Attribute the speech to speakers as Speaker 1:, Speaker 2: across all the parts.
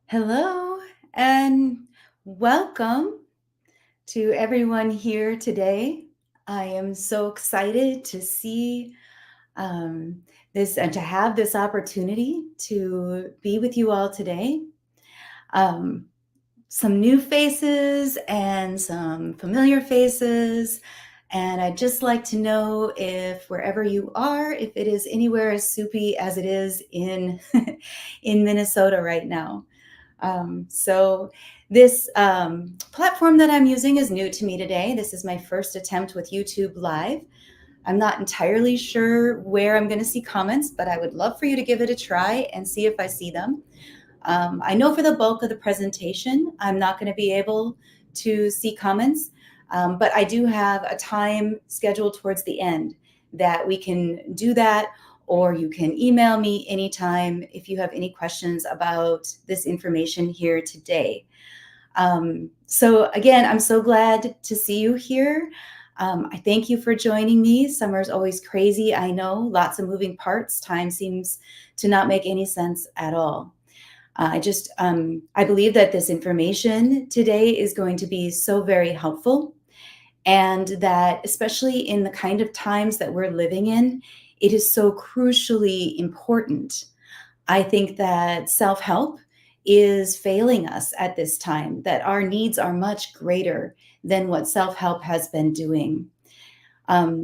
Speaker 1: Hello and welcome to everyone here today. I am so excited to see this and to have this opportunity to be with you all today. Um, some new faces and some familiar faces. And I'd just like to know if wherever you are, if it is anywhere as soupy as it is in in Minnesota right now. So this platform that I'm using is new to me today. This is my first attempt with YouTube Live. I'm not entirely sure where I'm going to see comments, but I would love for you to give it a try and see if I see them. I know for the bulk of the presentation, I'm not going to be able to see comments, but I do have a time scheduled towards the end that we can do that, or you can email me anytime if you have any questions about this information here today. So again, I'm so glad to see you here. I thank you for joining me. Summer's always crazy. I know, lots of moving parts. Time seems to not make any sense at all. I believe that this information today is going to be so very helpful, and that especially in the kind of times that we're living in, it is so crucially important. I think that self-help is failing us at this time, that our needs are much greater than what self-help has been doing.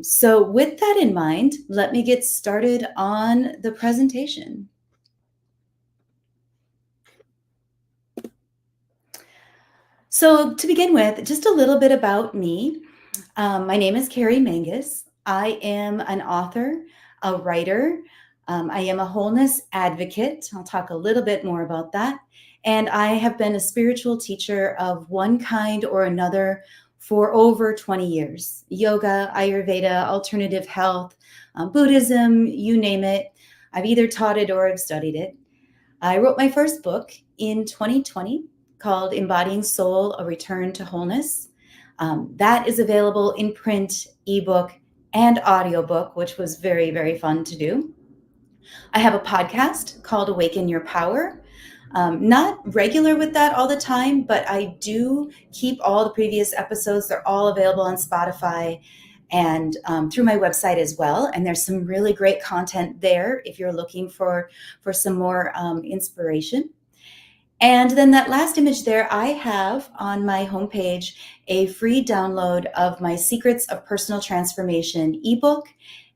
Speaker 1: So with that in mind, let me get started on the presentation. So to begin with, just a little bit about me. My name is Carrie Mangus. I am an author, a writer. I am a wholeness advocate. I'll talk a little bit more about that. And I have been a spiritual teacher of one kind or another for over 20 years. Yoga, Ayurveda, alternative health, Buddhism, you name it. I've either taught it or I've studied it. I wrote my first book in 2020 called Embodying Soul, A Return to Wholeness. That is available in print, ebook, and audiobook, which was very, very fun to do. I have a podcast called Awaken Your Power. Not regular with that all the time, but I do keep all the previous episodes. They're all available on Spotify and through my website as well. And there's some really great content there if you're looking for some more inspiration. And then that last image there, I have on my homepage a free download of my Secrets of Personal Transformation ebook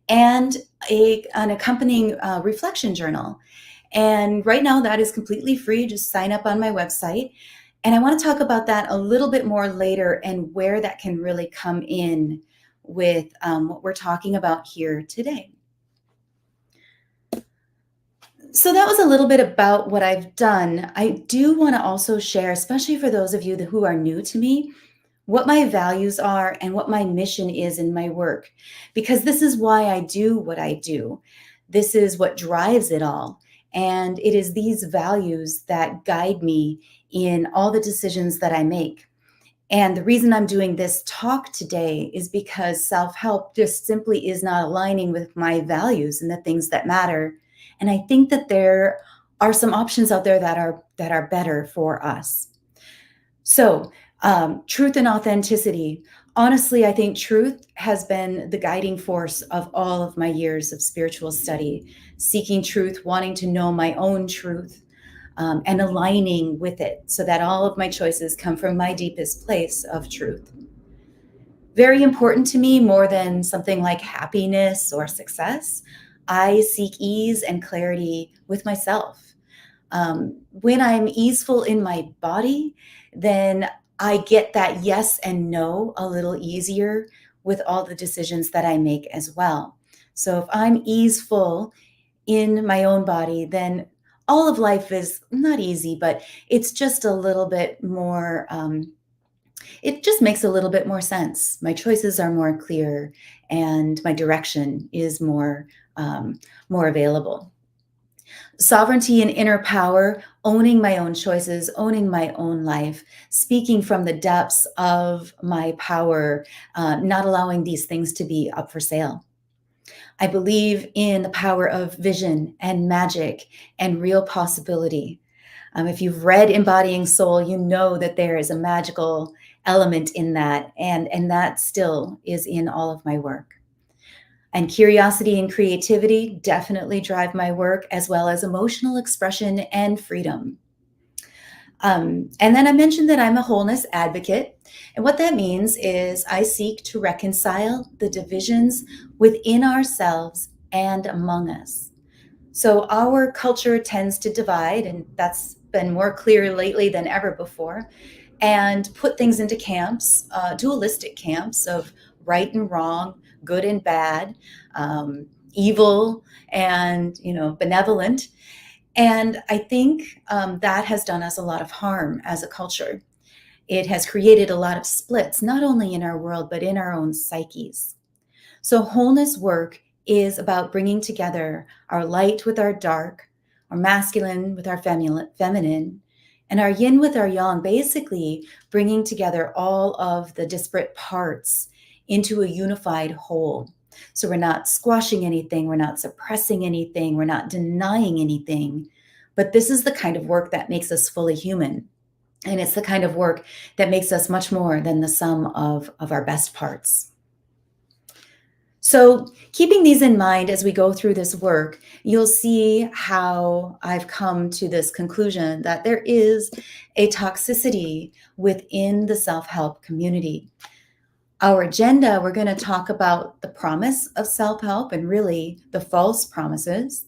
Speaker 1: and an accompanying reflection journal. And right now that is completely free. Just sign up on my website. And I want to talk about that a little bit more later and where that can really come in with what we're talking about here today. So that was a little bit about what I've done. I do want to also share, especially for those of you who are new to me, what my values are and what my mission is in my work, because this is why I do what I do. This is what drives it all. And it is these values that guide me in all the decisions that I make. And the reason I'm doing this talk today is because self-help just simply is not aligning with my values and the things that matter. And I think that there are some options out there that are better for us. So truth and authenticity. Honestly, I think truth has been the guiding force of all of my years of spiritual study, seeking truth, wanting to know my own truth, and aligning with it so that all of my choices come from my deepest place of truth. Very important to me, more than something like happiness or success. I seek ease and clarity with myself. When I'm easeful in my body, then I get that yes and no a little easier with all the decisions that I make as well. So if I'm easeful in my own body, then all of life is not easy, but it's just a little bit more, it just makes a little bit more sense. My choices are more clear and my direction is more available. Sovereignty and inner power, owning my own choices, owning my own life, speaking from the depths of my power, not allowing these things to be up for sale. I believe in the power of vision and magic and real possibility. If you've read Embodying Soul, you know that there is a magical element in that, and that still is in all of my work. And curiosity and creativity definitely drive my work, as well as emotional expression and freedom. And then I mentioned that I'm a wholeness advocate. And what that means is I seek to reconcile the divisions within ourselves and among us. So our culture tends to divide, and that's been more clear lately than ever before, and put things into camps, dualistic camps of right and wrong, good and bad, evil and benevolent. And I think that has done us a lot of harm as a culture. It has created a lot of splits, not only in our world, but in our own psyches. So, wholeness work is about bringing together our light with our dark, our masculine with our feminine, and our yin with our yang, basically bringing together all of the disparate parts into a unified whole. So, we're not squashing anything, we're not suppressing anything, we're not denying anything. But this is the kind of work that makes us fully human. And it's the kind of work that makes us much more than the sum of our best parts. So, keeping these in mind as we go through this work, you'll see how I've come to this conclusion that there is a toxicity within the self help community. Our agenda, we're going to talk about the promise of self help and really the false promises.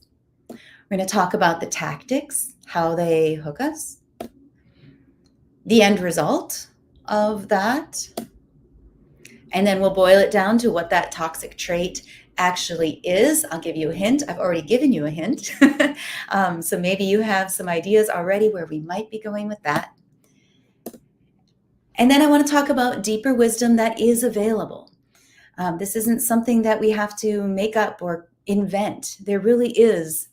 Speaker 1: We're going to talk about the tactics, how they hook us, the end result of that. And then we'll boil it down to what that toxic trait actually is. I'll give you a hint. I've already given you a hint. So maybe you have some ideas already where we might be going with that. And then I want to talk about deeper wisdom that is available. This isn't something that we have to make up or invent. There really is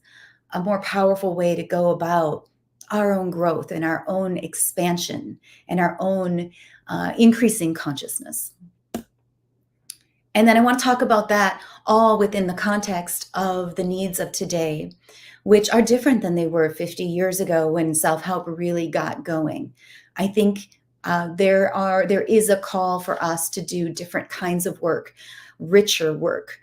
Speaker 1: a more powerful way to go about our own growth and our own expansion and our own increasing consciousness. And then I want to talk about that all within the context of the needs of today, which are different than they were 50 years ago when self-help really got going. I think there is a call for us to do different kinds of work, richer work,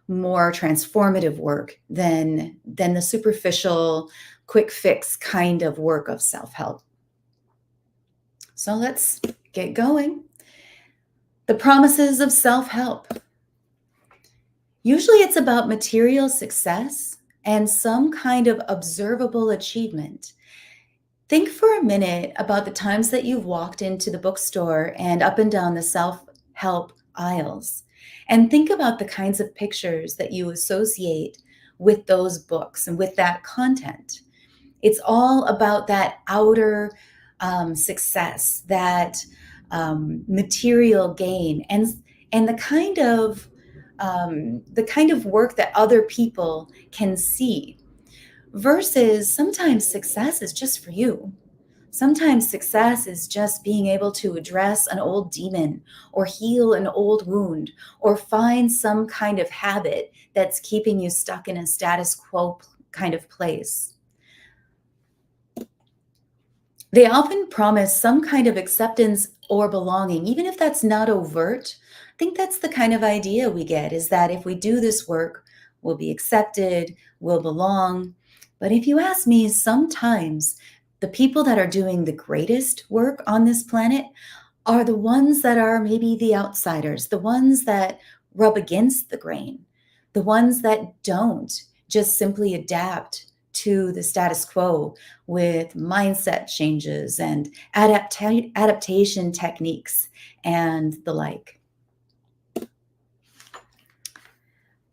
Speaker 1: more transformative work than the superficial, quick fix kind of work of self-help. So let's get going. The promises of self-help. Usually it's about material success and some kind of observable achievement. Think for a minute about the times that you've walked into the bookstore and up and down the self-help aisles, and think about the kinds of pictures that you associate with those books and with that content. It's all about that outer success, that material gain, and the kind of work that other people can see, versus sometimes success is just for you. Sometimes success is just being able to address an old demon or heal an old wound or find some kind of habit that's keeping you stuck in a status quo kind of place. They often promise some kind of acceptance or belonging, even if that's not overt. I think that's the kind of idea we get, is that if we do this work, we'll be accepted, we'll belong. But if you ask me, sometimes the people that are doing the greatest work on this planet are the ones that are maybe the outsiders, the ones that rub against the grain, the ones that don't just simply adapt to the status quo with mindset changes and adaptation techniques and the like.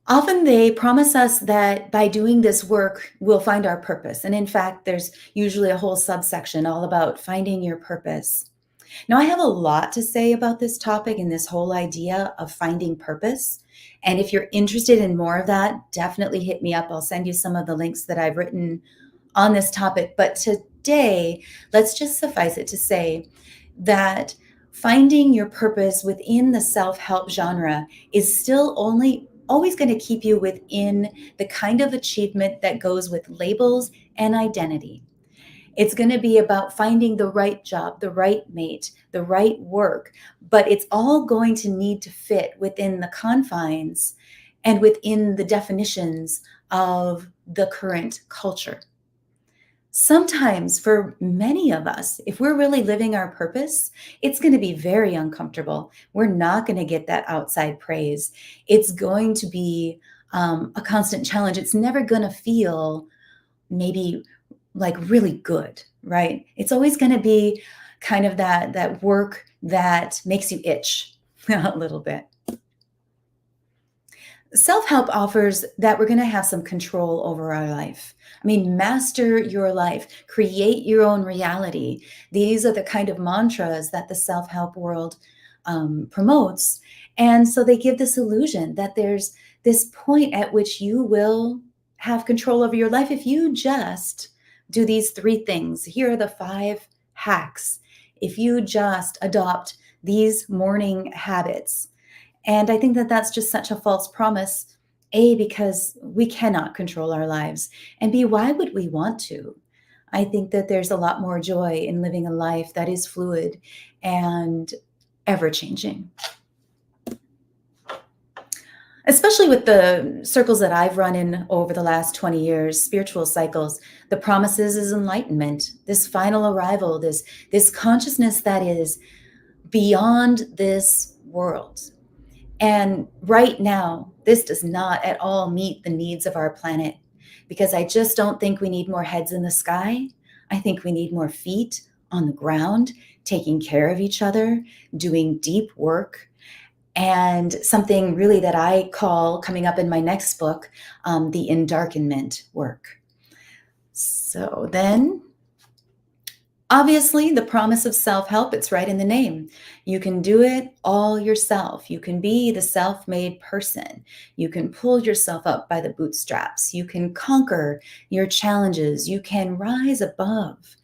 Speaker 1: Often they promise us that by doing this work, we'll find our purpose. And in fact, there's usually a whole subsection all about finding your purpose. Now, I have a lot to say about this topic and this whole idea of finding purpose. And if you're interested in more of that, definitely hit me up. I'll send you some of the links that I've written on this topic. But today, let's just suffice it to say that finding your purpose within the self-help genre is still always going to keep you within the kind of achievement that goes with labels and identity. It's going to be about finding the right job, the right mate, the right work, but it's all going to need to fit within the confines and within the definitions of the current culture. Sometimes, for many of us, if we're really living our purpose, it's going to be very uncomfortable. We're not going to get that outside praise. It's going to be a constant challenge. It's never going to feel maybe like really good, right? It's always going to be kind of that work that makes you itch a little bit. Self-help offers that we're going to have some control over our life. I mean, master your life, create your own reality. These are the kind of mantras that the self-help world promotes. And so they give this illusion that there's this point at which you will have control over your life if you just do these three things. Here are the 5 hacks. If you just adopt these morning habits. And I think that that's just such a false promise. A, because we cannot control our lives. And B, why would we want to? I think that there's a lot more joy in living a life that is fluid and ever changing. Especially with the circles that I've run in over the last 20 years, spiritual cycles, the promises is enlightenment, this final arrival, this consciousness that is beyond this world. And right now, this does not at all meet the needs of our planet, because I just don't think we need more heads in the sky. I think we need more feet on the ground, taking care of each other, doing deep work, and something really that I call, coming up in my next book, the endarkenment work. So then, obviously, the promise of self-help, it's right in the name. You can do it all yourself. You can be the self-made person. You can pull yourself up by the bootstraps. You can conquer your challenges. You can rise above.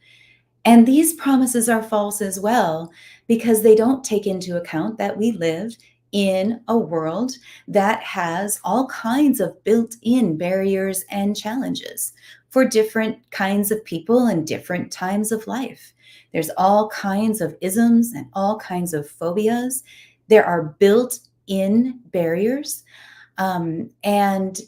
Speaker 1: And these promises are false as well, because they don't take into account that we live in a world that has all kinds of built-in barriers and challenges for different kinds of people and different times of life. There's all kinds of isms and all kinds of phobias. There are built-in barriers. And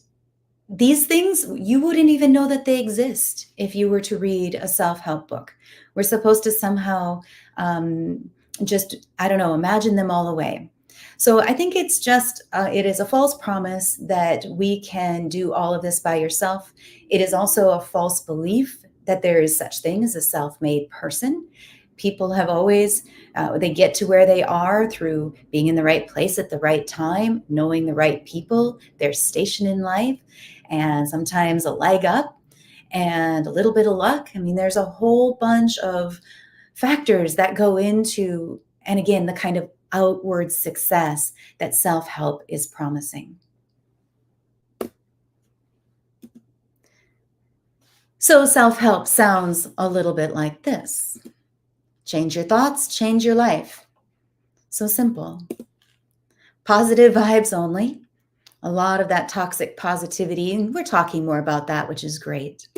Speaker 1: these things, you wouldn't even know that they exist if you were to read a self-help book. We're supposed to somehow just, I don't know, imagine them all away. So I think it's just, it is a false promise that we can do all of this by yourself. It is also a false belief that there is such thing as a self-made person. People have always, they get to where they are through being in the right place at the right time, knowing the right people, their station in life, and sometimes a leg up and a little bit of luck. I mean, there's a whole bunch of factors that go into, and again, the kind of outward success that self-help is promising. So self-help sounds a little bit like this. Change your thoughts, change your life. So simple. Positive vibes only. A lot of that toxic positivity, and we're talking more about that, which is great.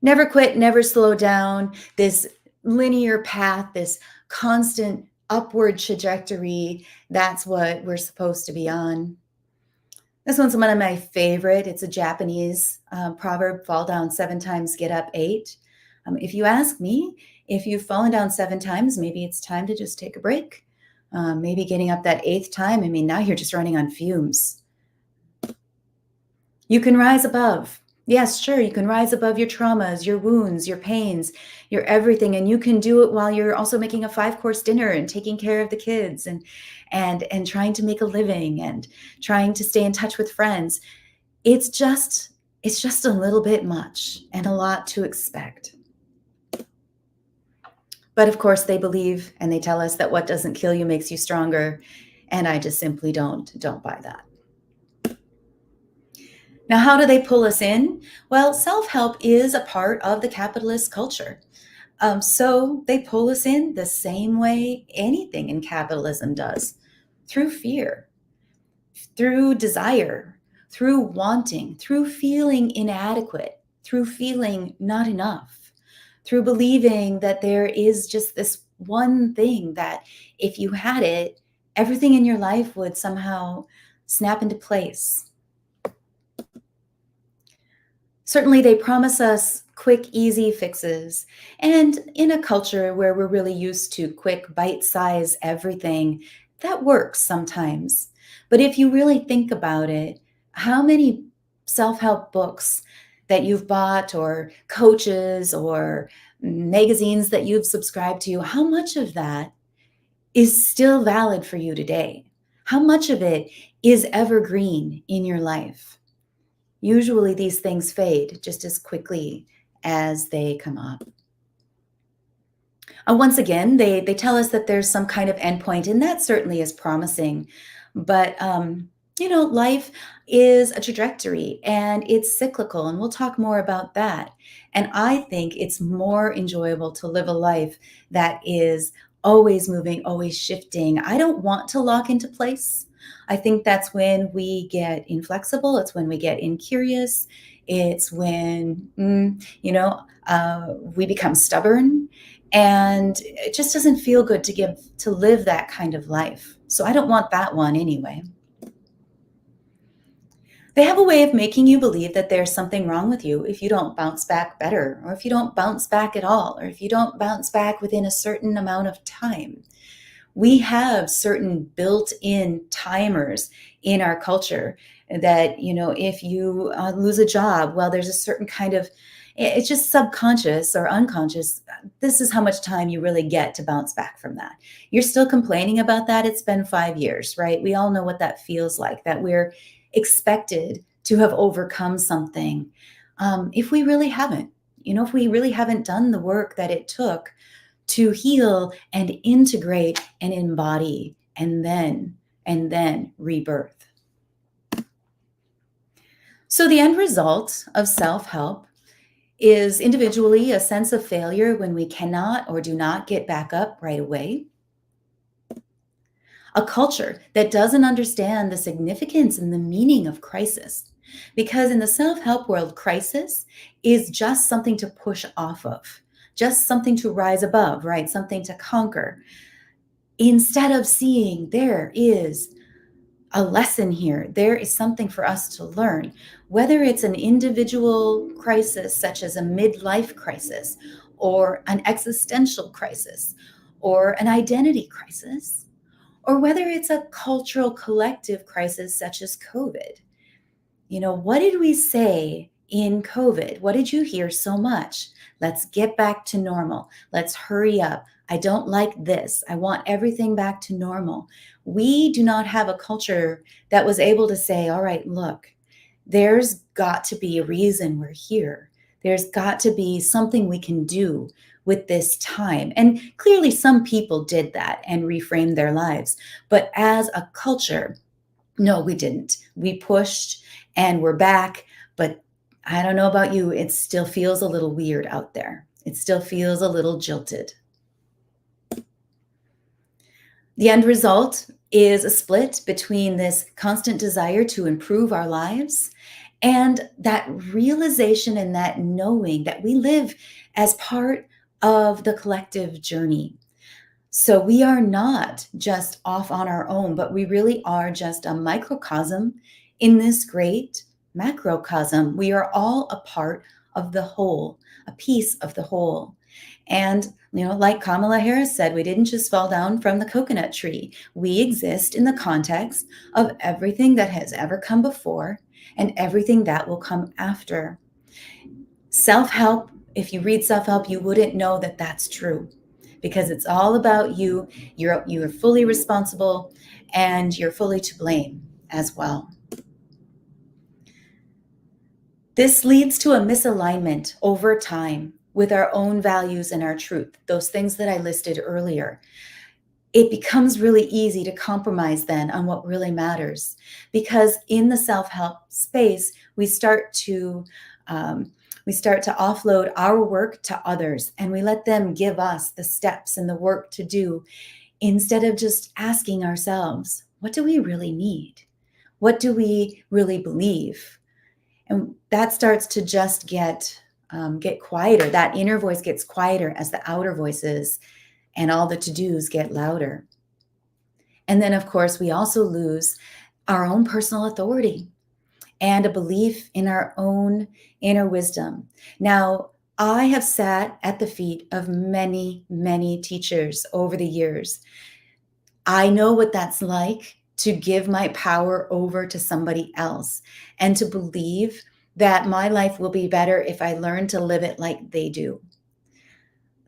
Speaker 1: Never quit, never slow down. This linear path, this constant upward trajectory, that's what we're supposed to be on. This one's one of my favorite. It's a Japanese proverb, fall down 7 times, get up 8. If you ask me, if you've fallen down 7 times, maybe it's time to just take a break. Maybe getting up that 8th time, I mean, now you're just running on fumes. You can rise above. Yes, sure, you can rise above your traumas, your wounds, your pains, your everything, and you can do it while you're also making a 5-course dinner and taking care of the kids and trying to make a living and trying to stay in touch with friends. It's just a little bit much and a lot to expect. But of course, they believe and they tell us that what doesn't kill you makes you stronger, and I just simply don't buy that. Now, how do they pull us in? Well, self-help is a part of the capitalist culture. So they pull us in the same way anything in capitalism does, through fear, through desire, through wanting, through feeling inadequate, through feeling not enough. through believing that there is just this one thing that if you had it, everything in your life would somehow snap into place. Certainly, they promise us quick, easy fixes. And in a culture where we're really used to quick, bite size everything, that works sometimes. But if you really think about it, how many self help books that you've bought, or coaches, or magazines that you've subscribed to, how much of that is still valid for you today? How much of it is evergreen in your life? Usually these things fade just as quickly as they come up. Once again, they tell us that there's some kind of endpoint, and that certainly is promising. But life is a trajectory and it's cyclical, and we'll talk more about that. And I think it's more enjoyable to live a life that is always moving, always shifting. I don't want to lock into place. I think that's when we get inflexible. It's when we get incurious. It's when, we become stubborn, and it just doesn't feel good to live that kind of life. So I don't want that one anyway. They have a way of making you believe that there's something wrong with you if you don't bounce back better, or if you don't bounce back at all, or if you don't bounce back within a certain amount of time. We have certain built-in timers in our culture that, if you lose a job, well, there's a certain kind of, it's just subconscious or unconscious. This is how much time you really get to bounce back from that. You're still complaining about that. It's been 5 years, right? We all know what that feels like, that we're expected to have overcome something. If we really haven't, if we really haven't done the work that it took to heal and integrate and embody, and then rebirth. So the end result of self-help is individually a sense of failure when we cannot or do not get back up right away. A culture that doesn't understand the significance and the meaning of crisis. Because in the self-help world, crisis is just something to push off of, just something to rise above, right? Something to conquer. Instead of seeing there is a lesson here, there is something for us to learn, whether it's an individual crisis, such as a midlife crisis, or an existential crisis, or an identity crisis, or whether it's a cultural collective crisis, such as COVID. What did we say in COVID? What did you hear so much? Let's get back to normal. Let's hurry up. I don't like this. I want everything back to normal. We do not have a culture that was able to say, all right, look, there's got to be a reason we're here. There's got to be something we can do with this time. And clearly some people did that and reframed their lives. But as a culture, no, we didn't. We pushed and we're back. But I don't know about you, it still feels a little weird out there. It still feels a little jilted. The end result is a split between this constant desire to improve our lives and that realization and that knowing that we live as part of the collective journey. So we are not just off on our own, but we really are just a microcosm in this great macrocosm. We are all a part of the whole, a piece of the whole. And, like Kamala Harris said, we didn't just fall down from the coconut tree. We exist in the context of everything that has ever come before and everything that will come after. Self-help, if you read self-help, you wouldn't know that that's true, because it's all about you. You're fully responsible and you're fully to blame as well. This leads to a misalignment over time with our own values and our truth, those things that I listed earlier. It becomes really easy to compromise then on what really matters, because in the self-help space, we start to offload our work to others, and we let them give us the steps and the work to do, instead of just asking ourselves, what do we really need? What do we really believe? And that starts to just get get quieter. That inner voice gets quieter as the outer voices and all the to-dos get louder. And then, of course, we also lose our own personal authority and a belief in our own inner wisdom. Now, I have sat at the feet of many, many teachers over the years. I know what that's like to give my power over to somebody else and to believe that my life will be better if I learn to live it like they do.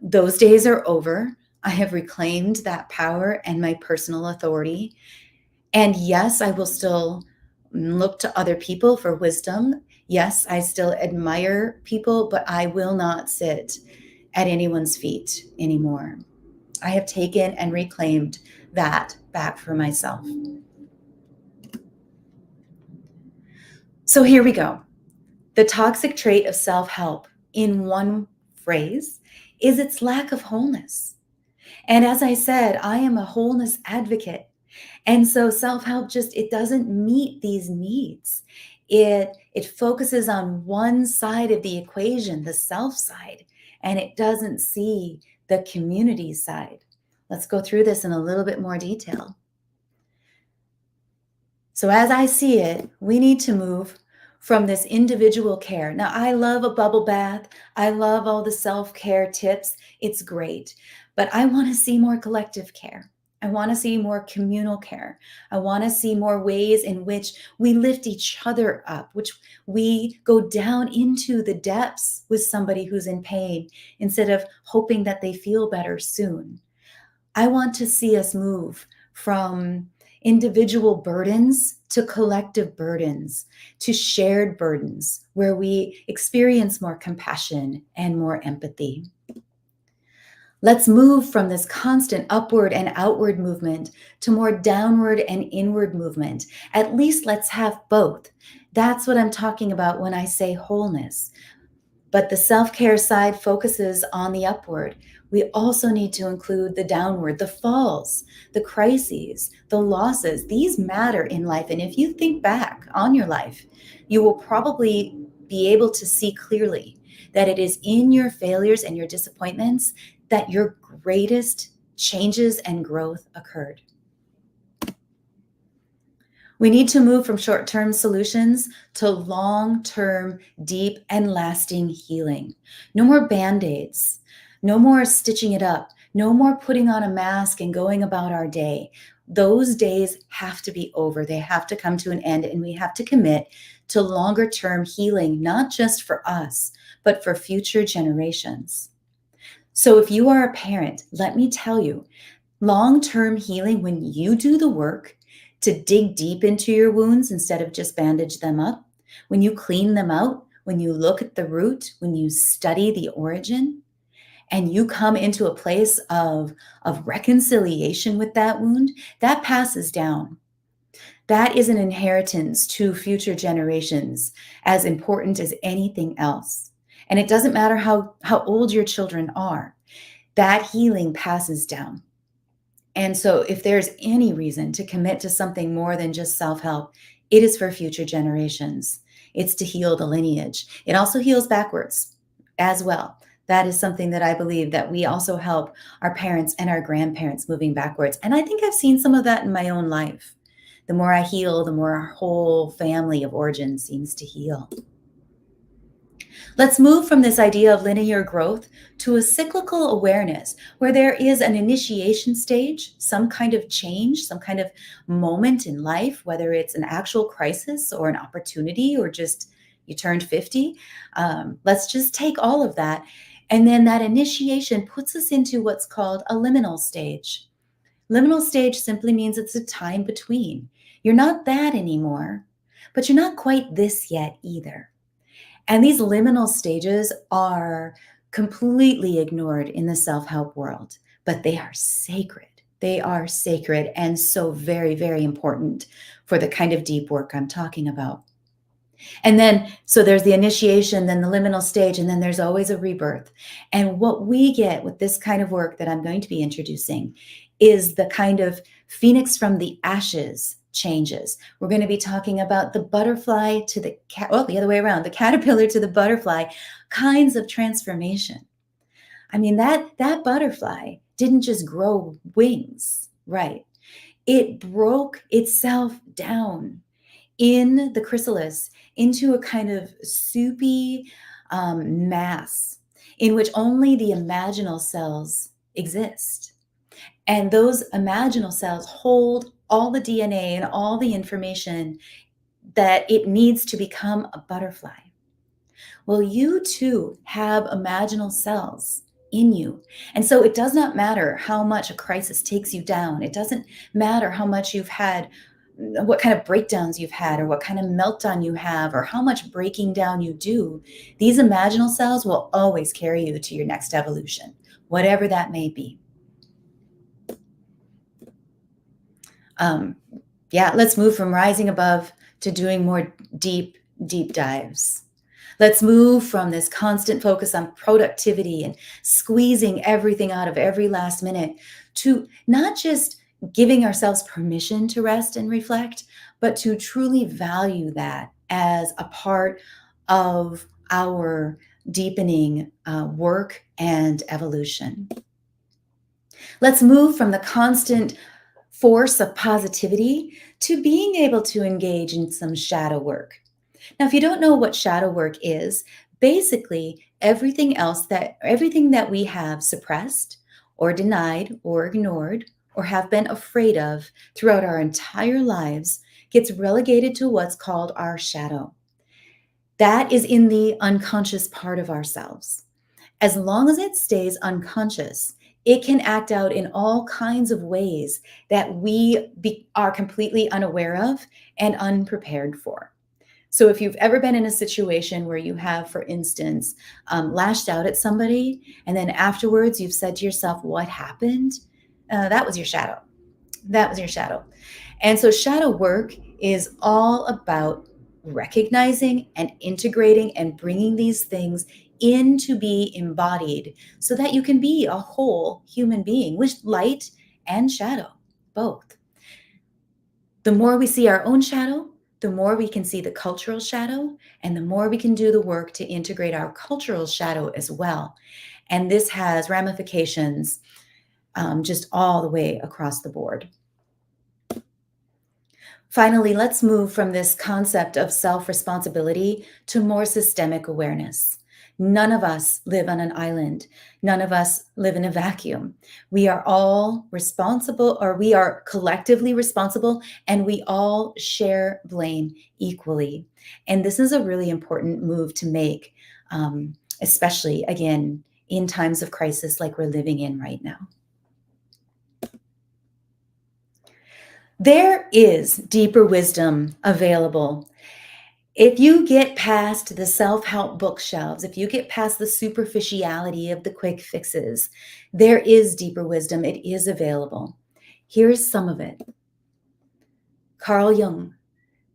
Speaker 1: Those days are over. I have reclaimed that power and my personal authority. And yes, I will still look to other people for wisdom. Yes, I still admire people, but I will not sit at anyone's feet anymore. I have taken and reclaimed that back for myself. So here we go. The toxic trait of self-help, in one phrase, is its lack of wholeness. And as I said, I am a wholeness advocate. And so self-help it doesn't meet these needs. It focuses on one side of the equation, the self side, and it doesn't see the community side. Let's go through this in a little bit more detail. So as I see it, we need to move from this individual care. Now, I love a bubble bath. I love all the self-care tips. It's great. But I want to see more collective care. I want to see more communal care. I want to see more ways in which we lift each other up, which we go down into the depths with somebody who's in pain instead of hoping that they feel better soon. I want to see us move from individual burdens to collective burdens, to shared burdens, where we experience more compassion and more empathy. Let's move from this constant upward and outward movement to more downward and inward movement. At least let's have both. That's what I'm talking about when I say wholeness. But the self-care side focuses on the upward. We also need to include the downward, the falls, the crises, the losses. These matter in life. And if you think back on your life, you will probably be able to see clearly that it is in your failures and your disappointments that your greatest changes and growth occurred. We need to move from short-term solutions to long-term, deep and lasting healing. No more Band-Aids, no more stitching it up, no more putting on a mask and going about our day. Those days have to be over. They have to come to an end, and we have to commit to longer-term healing, not just for us, but for future generations. So if you are a parent, let me tell you, long-term healing, when you do the work to dig deep into your wounds instead of just bandage them up, when you clean them out, when you look at the root, when you study the origin, and you come into a place of reconciliation with that wound, that passes down. That is an inheritance to future generations, as important as anything else. And it doesn't matter how old your children are, that healing passes down. And so if there's any reason to commit to something more than just self-help, it is for future generations. It's to heal the lineage. It also heals backwards as well. That is something that I believe that we also help our parents and our grandparents moving backwards. And I think I've seen some of that in my own life. The more I heal, the more our whole family of origin seems to heal. Let's move from this idea of linear growth to a cyclical awareness where there is an initiation stage, some kind of change, some kind of moment in life, whether it's an actual crisis or an opportunity or just you turned 50. Let's just take all of that. And then that initiation puts us into what's called a liminal stage. Liminal stage simply means it's a time between. You're not that anymore, but you're not quite this yet either. And these liminal stages are completely ignored in the self-help world, but they are sacred. They are sacred and so very, very important for the kind of deep work I'm talking about. And then, so there's the initiation, then the liminal stage, and then there's always a rebirth. And what we get with this kind of work that I'm going to be introducing is the kind of phoenix from the ashes changes. We're going to be talking about the butterfly to the cat, well, the other way around, the caterpillar to the butterfly kinds of transformation. I mean, that butterfly didn't just grow wings, right? It broke itself down in the chrysalis into a kind of soupy mass in which only the imaginal cells exist. And those imaginal cells hold all the DNA and all the information that it needs to become a butterfly. Well, you too have imaginal cells in you. And so it does not matter how much a crisis takes you down. It doesn't matter how much you've had, what kind of breakdowns you've had, or what kind of meltdown you have, or how much breaking down you do. These imaginal cells will always carry you to your next evolution, whatever that may be. Yeah, let's move from rising above to doing more deep, deep dives. Let's move from this constant focus on productivity and squeezing everything out of every last minute to not just giving ourselves permission to rest and reflect, but to truly value that as a part of our deepening work and evolution. Let's move from the constant force of positivity to being able to engage in some shadow work. Now, if you don't know what shadow work is, basically everything that we have suppressed or denied or ignored or have been afraid of throughout our entire lives gets relegated to what's called our shadow. That is in the unconscious part of ourselves. As long as it stays unconscious, it can act out in all kinds of ways that we are completely unaware of and unprepared for. So if you've ever been in a situation where you have, for instance, lashed out at somebody, and then afterwards you've said to yourself, what happened? That was your shadow. That was your shadow. And so shadow work is all about recognizing and integrating and bringing these things in to be embodied so that you can be a whole human being with light and shadow, both. The more we see our own shadow, the more we can see the cultural shadow, and the more we can do the work to integrate our cultural shadow as well. And this has ramifications just all the way across the board. Finally, let's move from this concept of self-responsibility to more systemic awareness. None of us live on an island. None of us live in a vacuum. We are all responsible, or we are collectively responsible, and we all share blame equally. And this is a really important move to make, especially, again, in times of crisis like we're living in right now. There is deeper wisdom available. If you get past the self-help bookshelves, if you get past the superficiality of the quick fixes, there is deeper wisdom. It is available. Here's some of it. Carl Jung: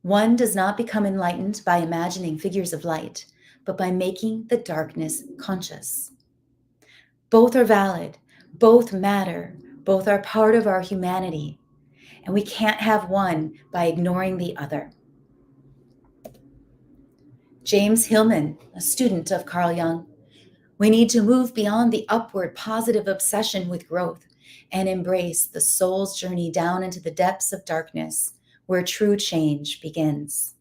Speaker 1: one does not become enlightened by imagining figures of light, but by making the darkness conscious. Both are valid. Both matter. Both are part of our humanity. And we can't have one by ignoring the other. James Hillman, a student of Carl Jung: we need to move beyond the upward positive obsession with growth and embrace the soul's journey down into the depths of darkness where true change begins.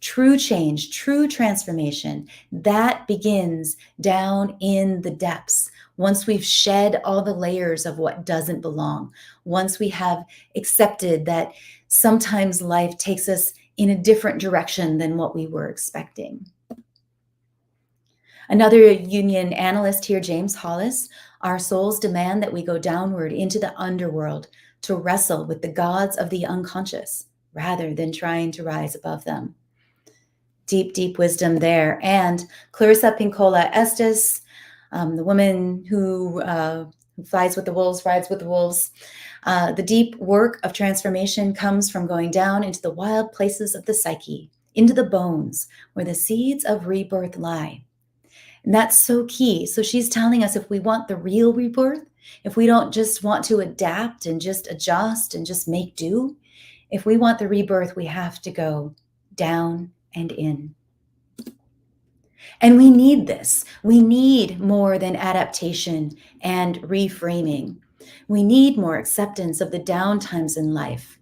Speaker 1: True change, true transformation, that begins down in the depths. Once we've shed all the layers of what doesn't belong, once we have accepted that sometimes life takes us in a different direction than what we were expecting. Another Jungian analyst here, James Hollis: our souls demand that we go downward into the underworld to wrestle with the gods of the unconscious rather than trying to rise above them. Deep, deep wisdom there. And Clarissa Pinkola Estes, the woman who flies with the wolves, rides with the wolves. The deep work of transformation comes from going down into the wild places of the psyche, into the bones where the seeds of rebirth lie. And that's so key. So she's telling us if we want the real rebirth, if we don't just want to adapt and just adjust and just make do, If we want the rebirth, we have to go down and in. And we need this. We need more than adaptation and reframing. We need more acceptance of the downtimes in life.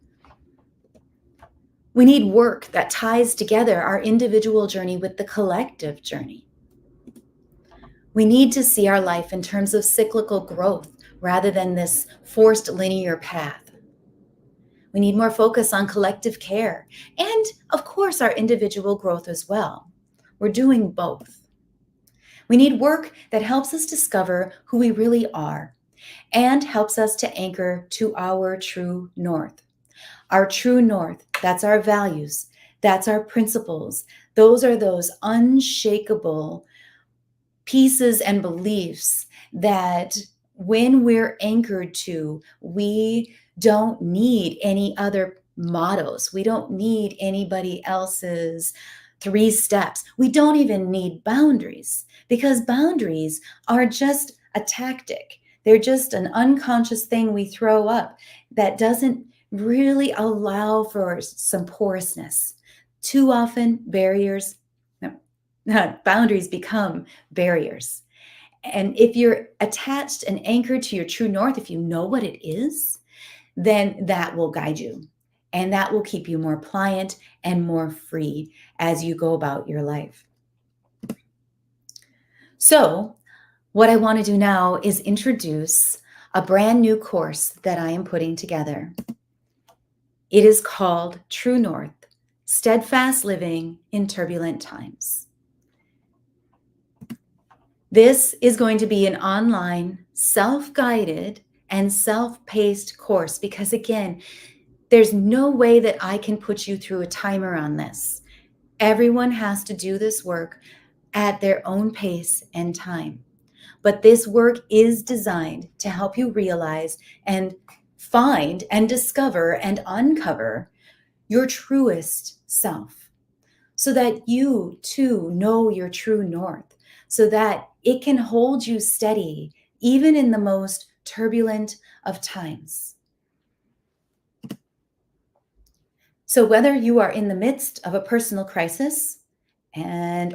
Speaker 1: We need work that ties together our individual journey with the collective journey. We need to see our life in terms of cyclical growth rather than this forced linear path. We need more focus on collective care and, of course, our individual growth as well. We're doing both. We need work that helps us discover who we really are and helps us to anchor to our true north. Our true north, that's our values, that's our principles. Those are those unshakable pieces and beliefs that when we're anchored to, we don't need any other mottos. We don't need anybody else's 3 steps. We don't even need boundaries because boundaries are just a tactic. They're just an unconscious thing we throw up that doesn't really allow for some porousness. Too often, boundaries become barriers. And if you're attached and anchored to your true north, if you know what it is, then that will guide you. And that will keep you more pliant and more free as you go about your life. So, what I want to do now is introduce a brand new course that I am putting together. It is called True North, Steadfast Living in Turbulent Times. This is going to be an online, self-guided, and self-paced course because, again, there's no way that I can put you through a timer on this. Everyone has to do this work at their own pace and time. But this work is designed to help you realize and find and discover and uncover your truest self so that you too know your true north, so that it can hold you steady even in the most turbulent of times. So whether you are in the midst of a personal crisis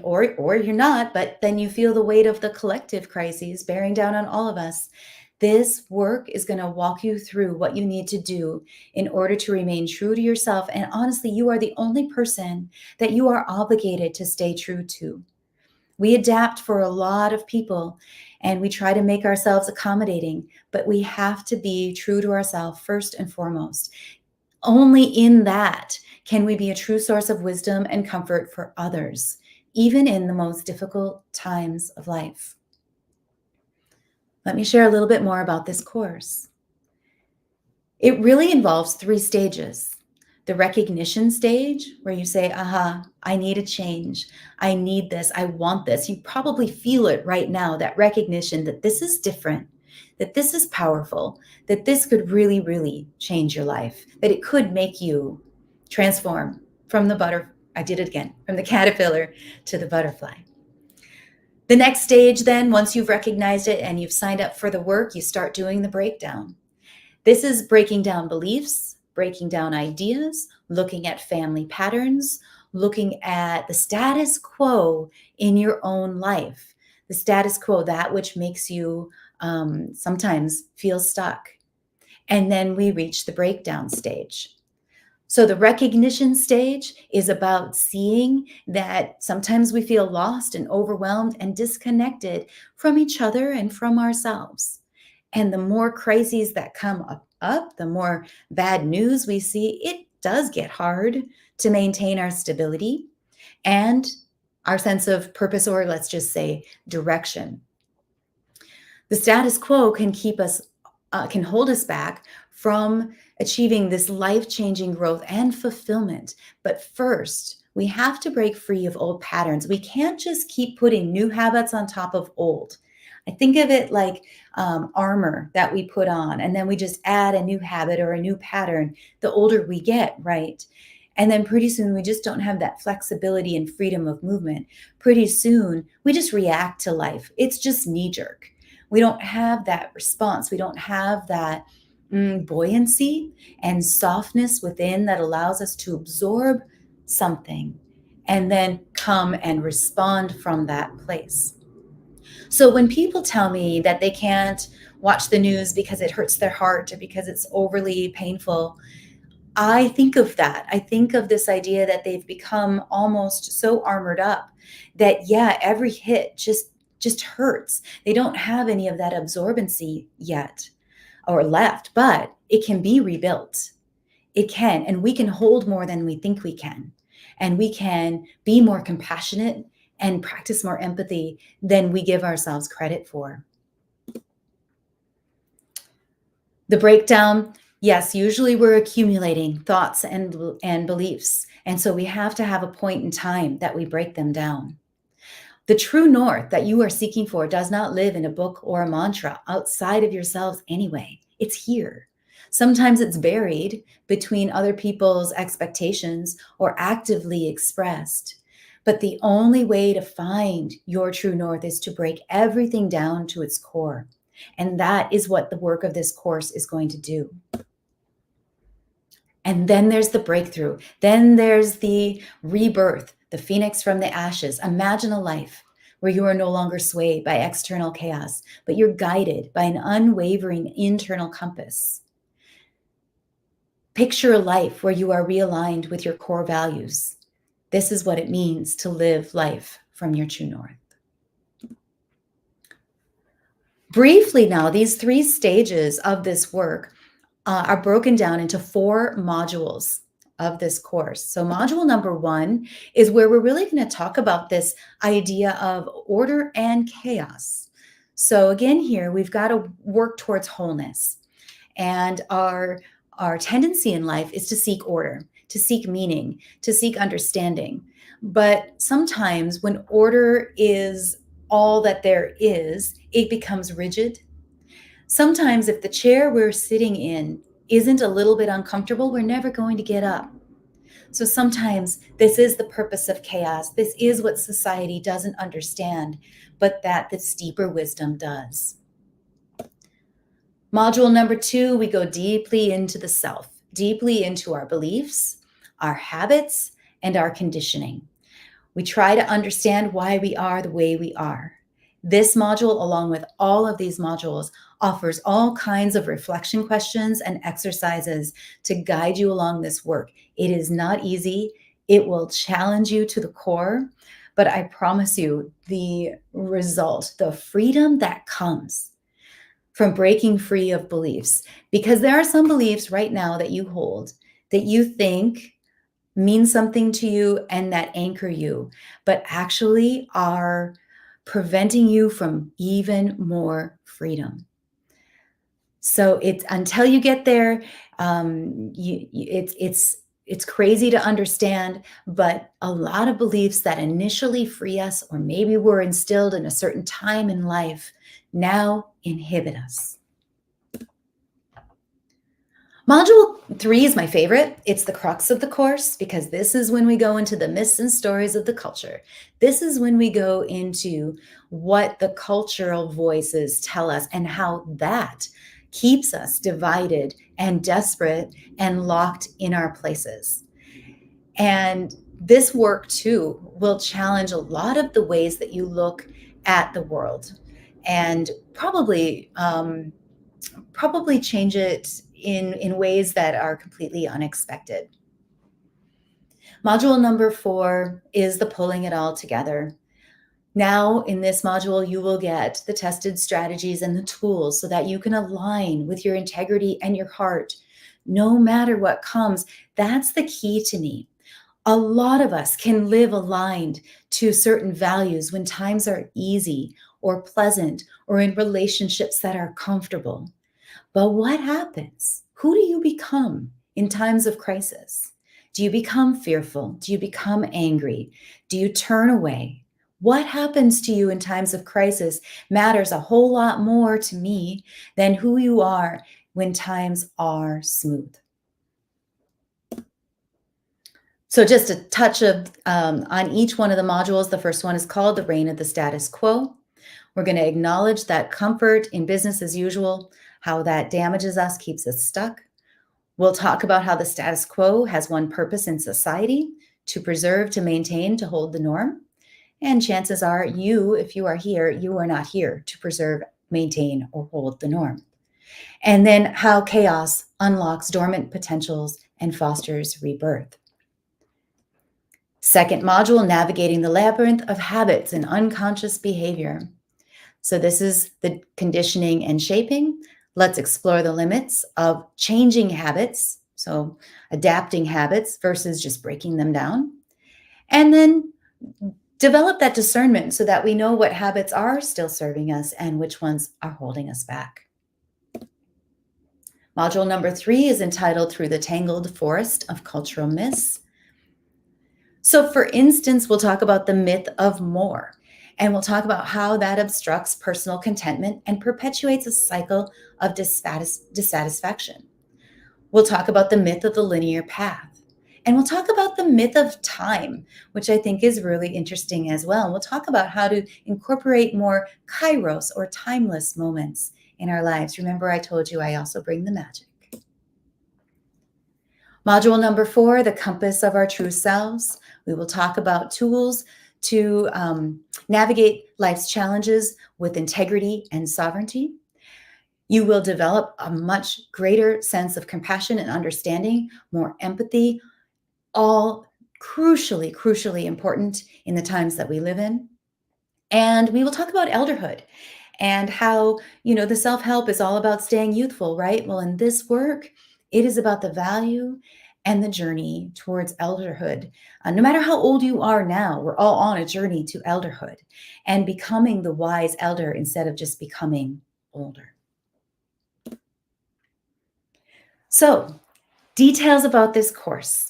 Speaker 1: or you're not, but then you feel the weight of the collective crises bearing down on all of us, this work is going to walk you through what you need to do in order to remain true to yourself. And honestly, you are the only person that you are obligated to stay true to. We adapt for a lot of people and we try to make ourselves accommodating, but we have to be true to ourselves first and foremost. Only in that can we be a true source of wisdom and comfort for others, even in the most difficult times of life. Let me share a little bit more about this course. It really involves 3 stages. The recognition stage, where you say, aha, I need a change. I need this. I want this. You probably feel it right now, that recognition that this is different, that this is powerful, that this could really, really change your life, that it could make you transform from the from the caterpillar to the butterfly. The next stage then, once you've recognized it and you've signed up for the work, you start doing the breakdown. This is breaking down beliefs, breaking down ideas, looking at family patterns, looking at the status quo in your own life, the status quo, that which makes you sometimes feel stuck. And then we reach the breakdown stage. So the recognition stage is about seeing that sometimes we feel lost and overwhelmed and disconnected from each other and from ourselves. And the more crises that come up, the more bad news we see, it does get hard to maintain our stability and our sense of purpose, or let's just say direction. The status quo can can hold us back from achieving this life-changing growth and fulfillment. But first, we have to break free of old patterns. We can't just keep putting new habits on top of old. I think of it like armor that we put on, and then we just add a new habit or a new pattern the older we get, right? And then pretty soon we just don't have that flexibility and freedom of movement. Pretty soon we just react to life. It's just knee jerk. We don't have that response. We don't have that buoyancy and softness within that allows us to absorb something and then come and respond from that place. So when people tell me that they can't watch the news because it hurts their heart or because it's overly painful, I think of that. I think of this idea that they've become almost so armored up that yeah, every hit just hurts. They don't have any of that absorbency yet or left, but it can be rebuilt. It can, and we can hold more than we think we can. And we can be more compassionate and practice more empathy than we give ourselves credit for. The breakdown, yes, usually we're accumulating thoughts and beliefs. And so we have to have a point in time that we break them down. The true north that you are seeking for does not live in a book or a mantra outside of yourselves anyway. It's here. Sometimes it's buried between other people's expectations or actively expressed. But the only way to find your true north is to break everything down to its core. And that is what the work of this course is going to do. And then there's the breakthrough. Then there's the rebirth, the phoenix from the ashes. Imagine a life where you are no longer swayed by external chaos, but you're guided by an unwavering internal compass. Picture a life where you are realigned with your core values. This is what it means to live life from your true north. Briefly now, these 3 stages of this work are broken down into 4 modules of this course. So module number 1 is where we're really going to talk about this idea of order and chaos. So again, here we've got to work towards wholeness. And our tendency in life is to seek order, to seek meaning, to seek understanding. But sometimes when order is all that there is, it becomes rigid. Sometimes if the chair we're sitting in isn't a little bit uncomfortable, we're never going to get up. So sometimes this is the purpose of chaos. This is what society doesn't understand, but that this deeper wisdom does. Module number 2, we go deeply into the self, deeply into our beliefs, our habits, and our conditioning. We try to understand why we are the way we are. This module, along with all of these modules, offers all kinds of reflection questions and exercises to guide you along this work. It is not easy. It will challenge you to the core, but I promise you the result, the freedom that comes from breaking free of beliefs, because there are some beliefs right now that you hold that you think mean something to you and that anchor you, but actually are preventing you from even more freedom. So it's until you get there, it's crazy to understand, but a lot of beliefs that initially free us, or maybe were instilled in a certain time in life, now inhibit us. Module 3 is my favorite. It's the crux of the course because this is when we go into the myths and stories of the culture. This is when we go into what the cultural voices tell us and how that keeps us divided and desperate and locked in our places. And this work too will challenge a lot of the ways that you look at the world and probably change it in ways that are completely unexpected. Module number 4 is the pulling it all together. Now, in this module, you will get the tested strategies and the tools so that you can align with your integrity and your heart, no matter what comes. That's the key to me. A lot of us can live aligned to certain values when times are easy or pleasant or in relationships that are comfortable. But what happens? Who do you become in times of crisis? Do you become fearful? Do you become angry? Do you turn away? What happens to you in times of crisis matters a whole lot more to me than who you are when times are smooth. So just a touch of on each one of the modules. The first one is called the reign of the status quo. We're going to acknowledge that comfort in business as usual, how that damages us, keeps us stuck. We'll talk about how the status quo has one purpose in society: to preserve, to maintain, to hold the norm. And chances are, if you are here, you are not here to preserve, maintain, or hold the norm. And then how chaos unlocks dormant potentials and fosters rebirth. Second module, navigating the labyrinth of habits and unconscious behavior. So this is the conditioning and shaping. Let's explore the limits of changing habits, so adapting habits versus just breaking them down. And then develop that discernment so that we know what habits are still serving us and which ones are holding us back. Module number 3 is entitled Through the Tangled Forest of Cultural Myths. So for instance, we'll talk about the myth of more, and we'll talk about how that obstructs personal contentment and perpetuates a cycle of dissatisfaction. We'll talk about the myth of the linear path. And we'll talk about the myth of time, which I think is really interesting as well. And we'll talk about how to incorporate more kairos or timeless moments in our lives. Remember, I told you I also bring the magic. Module number 4, the compass of our true selves. We will talk about tools to navigate life's challenges with integrity and sovereignty. You will develop a much greater sense of compassion and understanding, more empathy, all crucially important in the times that we live in. And we will talk about elderhood and how, the self-help is all about staying youthful, right? Well, in this work, it is about the value and the journey towards elderhood. No matter how old you are now, we're all on a journey to elderhood and becoming the wise elder instead of just becoming older. So, details about this course.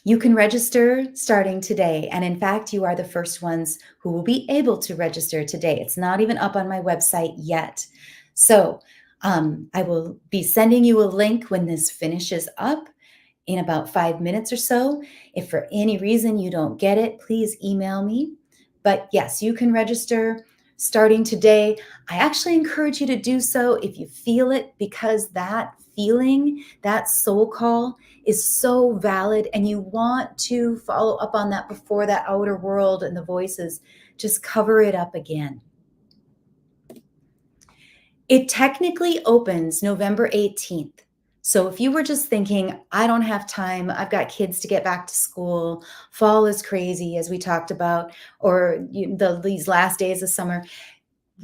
Speaker 1: You can register starting today. And in fact, you are the first ones who will be able to register today. It's not even up on my website yet. So I will be sending you a link when this finishes up in about 5 minutes or so. If for any reason you don't get it, please email me. But yes, you can register starting today. I actually encourage you to do so if you feel it, because that feeling, that soul call is so valid, and you want to follow up on that before that outer world and the voices just cover it up again. It technically opens November 18th. So if you were just thinking, I don't have time, I've got kids to get back to school, fall is crazy, as we talked about, or these last days of summer,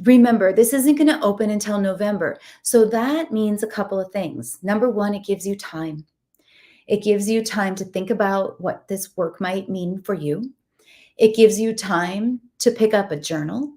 Speaker 1: remember, this isn't going to open until November. So that means a couple of things. Number one, it gives you time. It gives you time to think about what this work might mean for you. It gives you time to pick up a journal.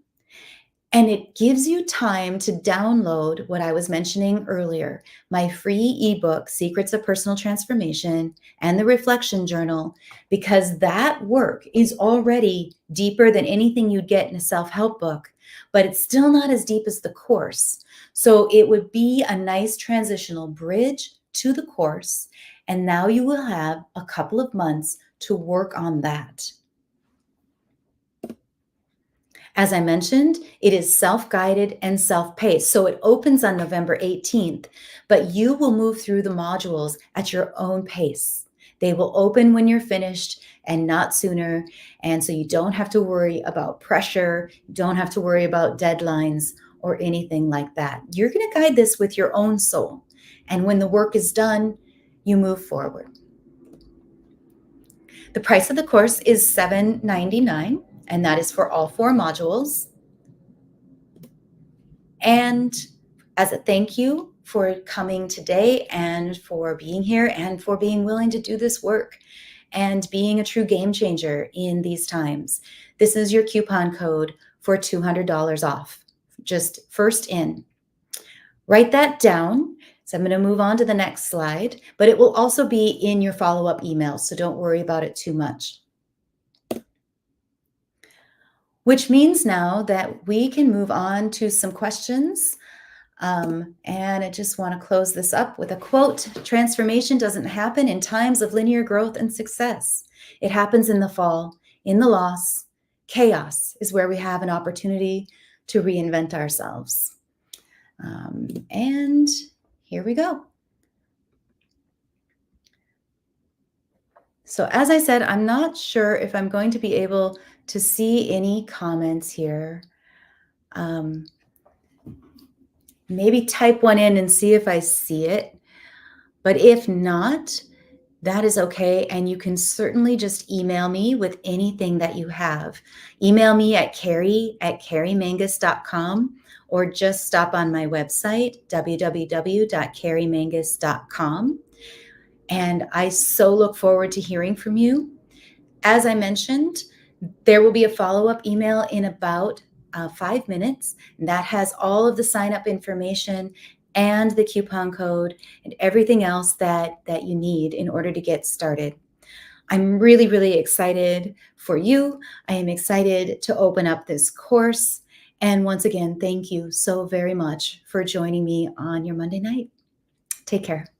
Speaker 1: And it gives you time to download what I was mentioning earlier, my free ebook, Secrets of Personal Transformation, and the Reflection Journal, because that work is already deeper than anything you'd get in a self-help book, but it's still not as deep as the course. So it would be a nice transitional bridge to the course. And now you will have a couple of months to work on that. As I mentioned, it is self-guided and self-paced. So it opens on November 18th, but you will move through the modules at your own pace. They will open when you're finished and not sooner. And so you don't have to worry about pressure, you don't have to worry about deadlines or anything like that. You're going to guide this with your own soul. And when the work is done, you move forward. The price of the course is $7.99, and that is for all 4 modules. And as a thank you for coming today and for being here and for being willing to do this work and being a true game changer in these times, this is your coupon code for $200 off, just first in. Write that down. So I'm going to move on to the next slide, but it will also be in your follow-up emails, so don't worry about it too much. Which means now that we can move on to some questions. And I just want to close this up with a quote. Transformation doesn't happen in times of linear growth and success. It happens in the fall, in the loss. Chaos is where we have an opportunity to reinvent ourselves. And here we go. So as I said, I'm not sure if I'm going to be able to see any comments here. Um, Maybe type one in and see if I see it. But if not, that is okay. And you can certainly just email me with anything that you have. Email me at carrie@carriemangus.com or just stop on my website, www.carriemangus.com. And I so look forward to hearing from you. As I mentioned, there will be a follow-up email in about 5 minutes. That has all of the sign-up information and the coupon code and everything else that you need in order to get started. I'm really, really excited for you. I am excited to open up this course. And once again, thank you so very much for joining me on your Monday night. Take care.